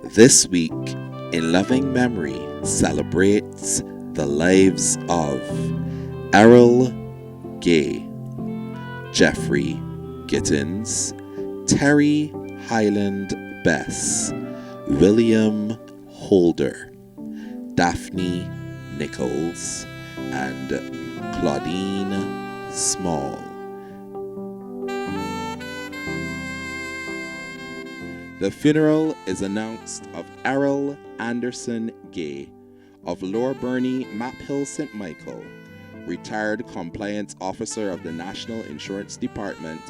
This week, in loving memory, celebrates the lives of Errol Gay, Jeffrey Kittens, Terry Highland Bess, William Holder, Daphne Nichols, and Claudine Small. The funeral is announced of Errol Anderson Gay of Lower Burney, Maphill, St. Michael, retired compliance officer of the National Insurance Department,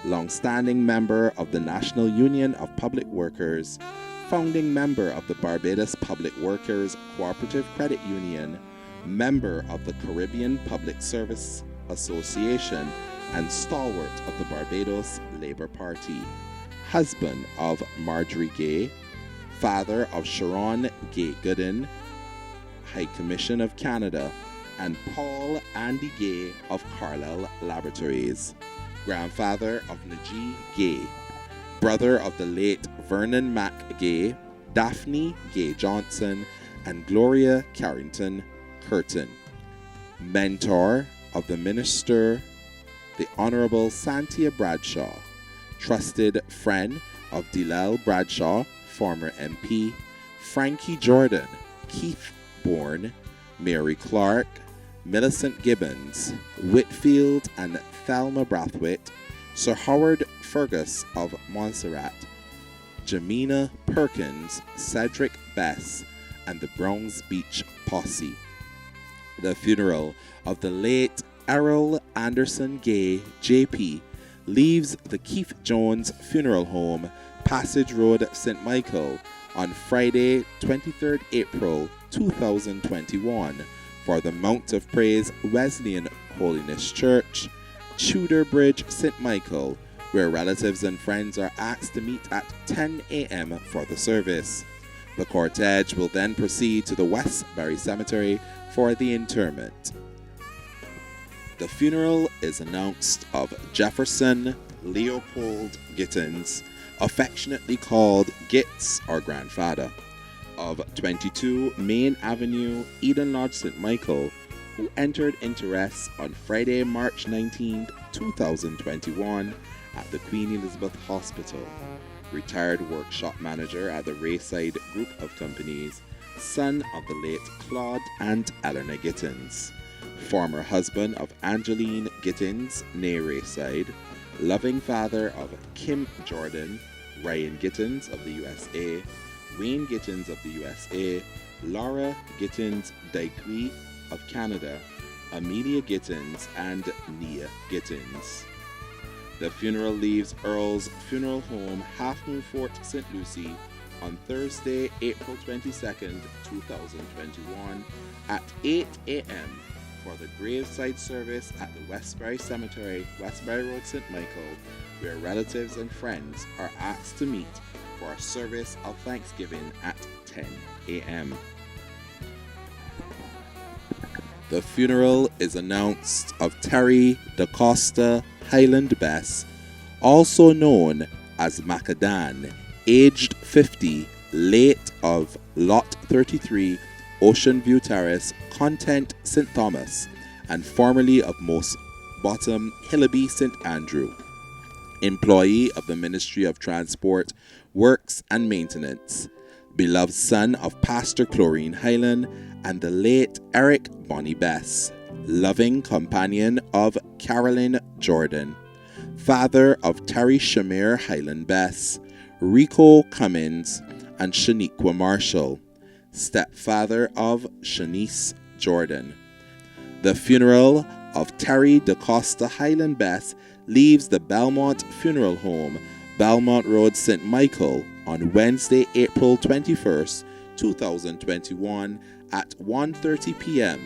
long-standing member of the National Union of Public Workers, founding member of the Barbados Public Workers Cooperative Credit Union, member of the Caribbean Public Service Association, and stalwart of the Barbados Labour Party. Husband of Marjorie Gay, father of Sharon Gay Gooden, High Commission of Canada, and Paul Andy Gay of Carlisle Laboratories, grandfather of Najee Gay, brother of the late Vernon Mac Gay, Daphne Gay Johnson, and Gloria Carrington Curtin, mentor of the minister, the Honourable Santia Bradshaw, trusted friend of Delal Bradshaw, former MP, Frankie Jordan, Keith Bourne, Mary Clark, Millicent Gibbons, Whitfield and Thelma Brathwaite, Sir Howard Fergus of Montserrat, Jamina Perkins, Cedric Bess, and the Browns Beach Posse. The funeral of the late Errol Anderson Gay, JP, leaves the Keith Jones Funeral Home, Passage Road, St. Michael, on Friday, 23rd April 2021, for the Mount of Praise Wesleyan Holiness Church, Tudor Bridge, St. Michael, where relatives and friends are asked to meet at 10 a.m. for the service. The cortege will then proceed to the Westbury Cemetery for the interment. The funeral is announced of Jefferson Leopold Kittens, affectionately called Gits or grandfather, of 22 Main Avenue, Eden Lodge, St. Michael, who entered into rest on Friday, March 19, 2021 at the Queen Elizabeth Hospital. Retired workshop manager at the Rayside Group of Companies, son of the late Claude and Eleanor Gittens. Former husband of Angeline Gittens, née Rayside, loving father of Kim Jordan, Ryan Gittens of the USA, Wayne Gittens of the USA, Laura Gittens Daiqui of Canada, Amelia Gittens, and Nia Gittens. The funeral leaves Earl's Funeral Home, Half Moon Fort, St. Lucie, on Thursday, April 22nd, 2021 at 8 a.m. for the graveside service at the Westbury Cemetery, Westbury Road, St. Michael, where relatives and friends are asked to meet for a service of Thanksgiving at 10 a.m. The funeral is announced of Terry DaCosta Highland Bess, also known as Macadam, aged 50, late of Lot 33, Ocean View Terrace, Content, St. Thomas, and formerly of Most Bottom, Hillaby, St. Andrew. Employee of the Ministry of Transport, Works and Maintenance. Beloved son of Pastor Chlorine Highland and the late Eric Bonnie Bess. Loving companion of Carolyn Jordan. Father of Terry Shamir Highland Bess, Rico Cummins, and Shaniqua Marshall. Stepfather of Shanice Jordan. The funeral of Terry DaCosta Highland Bess leaves the Belmont Funeral Home, Belmont Road, St. Michael, on Wednesday, April 21st, 2021 at 1:30 p.m.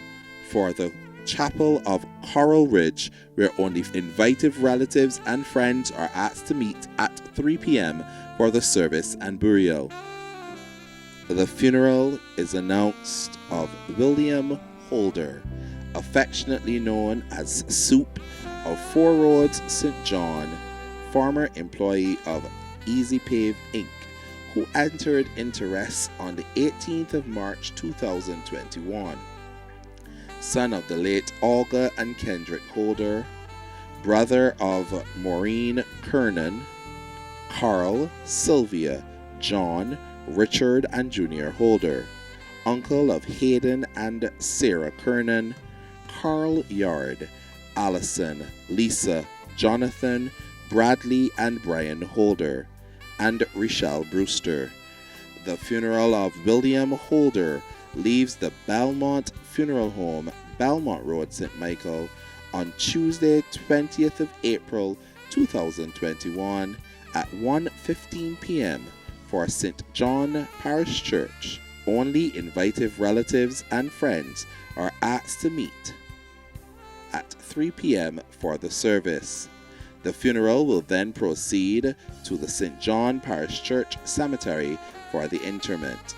for the Chapel of Coral Ridge, where only invited relatives and friends are asked to meet at 3 p.m. for the service and burial. The funeral is announced of William Holder, affectionately known as Soup, of Four Roads, St. John, former employee of Easy Pave Inc., who entered into rest on the 18th of March 2021. Son of the late Olga and Kendrick Holder, brother of Maureen Kernan, Carl, Sylvia, John, Richard and Junior Holder, uncle of Hayden and Sarah Kernan, Carl Yard, Allison, Lisa, Jonathan, Bradley and Brian Holder, and Rochelle Brewster. The funeral of William Holder leaves the Belmont Funeral Home, Belmont Road, St. Michael, on Tuesday, 20th of April 2021 at 1:15 p.m. for St. John Parish Church. Only invited relatives and friends are asked to meet at 3 p.m. for the service. The funeral will then proceed to the St. John Parish Church Cemetery for the interment.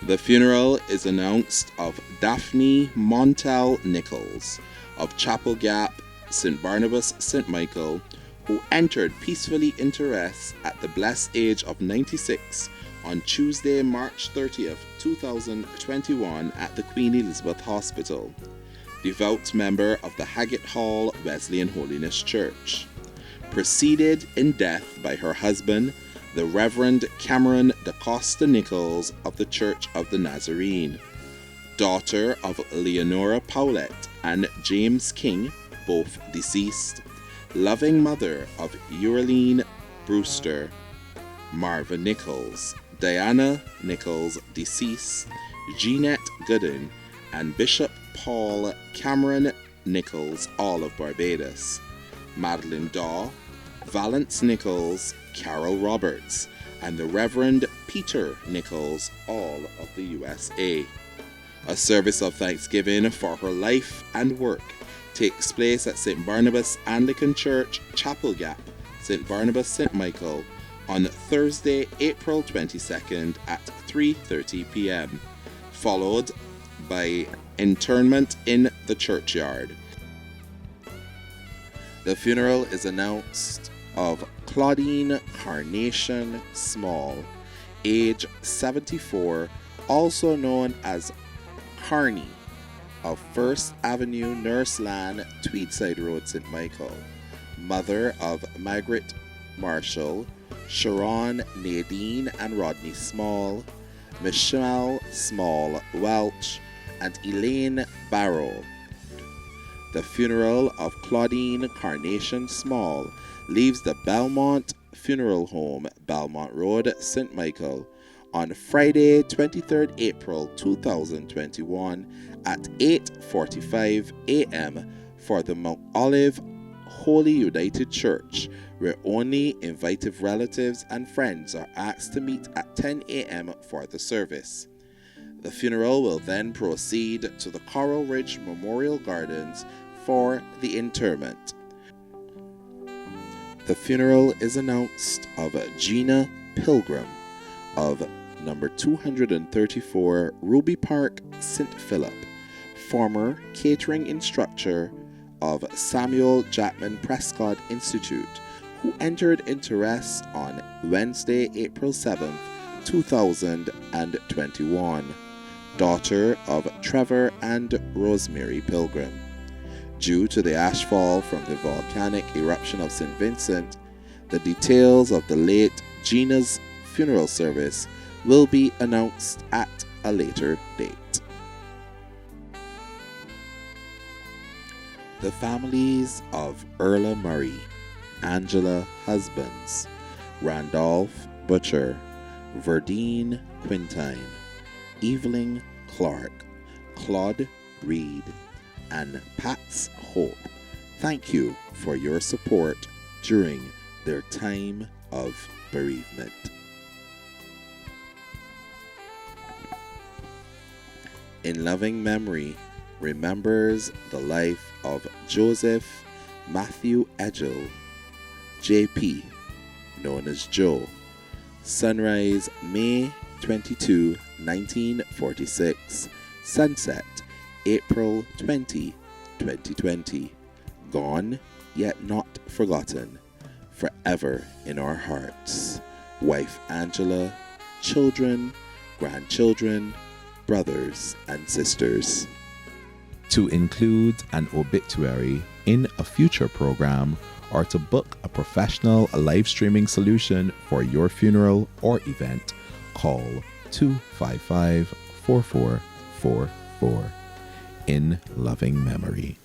The funeral is announced of Daphne Montel Nichols of Chapel Gap, St. Barnabas, St. Michael, who entered peacefully into rest at the blessed age of 96 on Tuesday, March 30th, 2021 at the Queen Elizabeth Hospital. Devout member of the Haggett Hall Wesleyan Holiness Church. Preceded in death by her husband, the Reverend Cameron DaCosta Nichols of the Church of the Nazarene. Daughter of Leonora Powlett and James King, both deceased. Loving mother of Eureline Brewster, Marva Nichols, Diana Nichols, deceased, Jeanette Gooden, and Bishop Paul Cameron Nichols, all of Barbados, Madeline Daw, Valence Nichols, Carol Roberts, and the Reverend Peter Nichols, all of the USA. A service of thanksgiving for her life and work takes place at St. Barnabas Anglican Church, Chapel Gap, St. Barnabas, St. Michael, on Thursday, April 22nd at 3:30 p.m., followed by interment in the churchyard. The funeral is announced of Claudine Carnation Small, age 74, also known as Carney, of First Avenue, Nurseland, Tweedside Road, St. Michael, mother of Margaret Marshall, Sharon Nadine and Rodney Small, Michelle Small Welch, and Elaine Barrow. The funeral of Claudine Carnation Small leaves the Belmont Funeral Home, Belmont Road, St. Michael, on Friday, 23rd April 2021 at 8:45 a.m. for the Mount Olive Holy United Church, where only invited relatives and friends are asked to meet at 10 a.m. for the service. The funeral will then proceed to the Coral Ridge Memorial Gardens for the interment. The funeral is announced of Gina Pilgrim of number 234 Ruby Park, St. Philip, former catering instructor of Samuel Jackman Prescott Institute, who entered into rest on Wednesday, April 7th, 2021. Daughter of Trevor and Rosemary Pilgrim. Due to the ashfall from the volcanic eruption of St. Vincent, the details of the late Gina's funeral service will be announced at a later date. The families of Erla Murray, Angela Husbands, Randolph Butcher, Verdine Quintine, Evelyn Clark, Claude Reed, and Pats Hope, thank you for your support during their time of bereavement. In loving memory, remembers the life of Joseph Matthew Edgell, JP, known as Joe. Sunrise, May 22, 1946. Sunset, April 20, 2020. Gone, yet not forgotten. Forever in our hearts. wife Angela, children, grandchildren, brothers and sisters. To include an obituary in a future program or to book a professional live streaming solution for your funeral or event, call 255-4444. In loving memory.